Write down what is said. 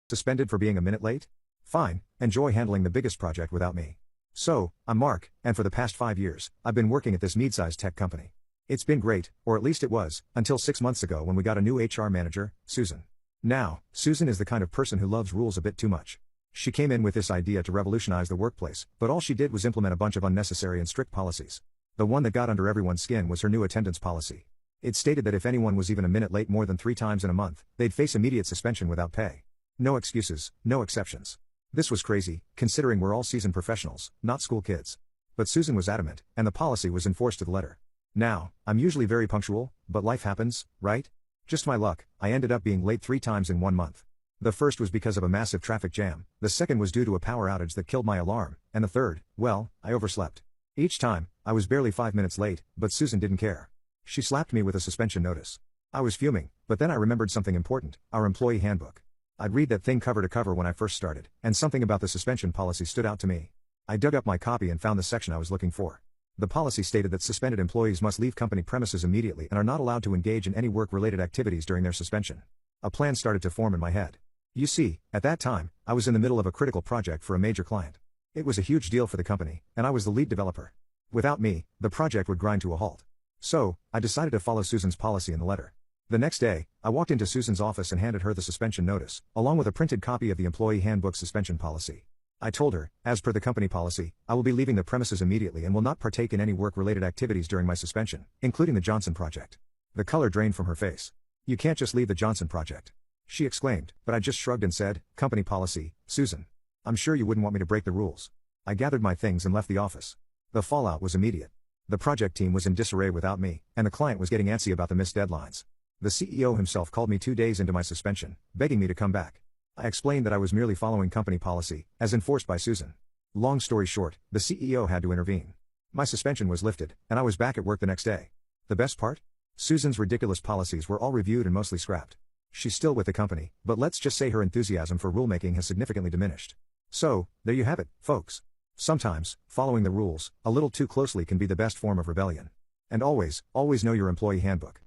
Suspended for being a minute late? Fine, enjoy handling the biggest project without me. So, I'm Mark, and for the past 5 years, I've been working at this mid-sized tech company. It's been great, or at least it was, until 6 months ago when we got a new HR manager, Susan. Now, Susan is the kind of person who loves rules a bit too much. She came in with this idea to revolutionize the workplace, but all she did was implement a bunch of unnecessary and strict policies. The one that got under everyone's skin was her new attendance policy. It stated that if anyone was even a minute late more than 3 times in a month, they'd face immediate suspension without pay. No excuses, no exceptions. This was crazy, considering we're all seasoned professionals, not school kids. But Susan was adamant, and the policy was enforced to the letter. Now, I'm usually very punctual, but life happens, right? Just my luck, I ended up being late 3 times in 1 month. The first was because of a massive traffic jam, the second was due to a power outage that killed my alarm, and the third, well, I overslept. Each time, I was barely 5 minutes late, but Susan didn't care. She slapped me with a suspension notice. I was fuming, but then I remembered something important, our employee handbook. I'd read that thing cover to cover when I first started, and something about the suspension policy stood out to me. I dug up my copy and found the section I was looking for. The policy stated that suspended employees must leave company premises immediately and are not allowed to engage in any work-related activities during their suspension. A plan started to form in my head. You see, at that time, I was in the middle of a critical project for a major client. It was a huge deal for the company, and I was the lead developer. Without me, the project would grind to a halt. So, I decided to follow Susan's policy in the letter. The next day, I walked into Susan's office and handed her the suspension notice, along with a printed copy of the employee handbook suspension policy. I told her, as per the company policy, I will be leaving the premises immediately and will not partake in any work-related activities during my suspension, including the Johnson project. The color drained from her face. "You can't just leave the Johnson project," she exclaimed, but I just shrugged and said, "Company policy, Susan. I'm sure you wouldn't want me to break the rules." I gathered my things and left the office. The fallout was immediate. The project team was in disarray without me, and the client was getting antsy about the missed deadlines. The CEO himself called me 2 days into my suspension, begging me to come back. I explained that I was merely following company policy, as enforced by Susan. Long story short, the CEO had to intervene. My suspension was lifted, and I was back at work the next day. The best part? Susan's ridiculous policies were all reviewed and mostly scrapped. She's still with the company, but let's just say her enthusiasm for rulemaking has significantly diminished. So, there you have it, folks. Sometimes, following the rules, a little too closely can be the best form of rebellion. And always, always know your employee handbook.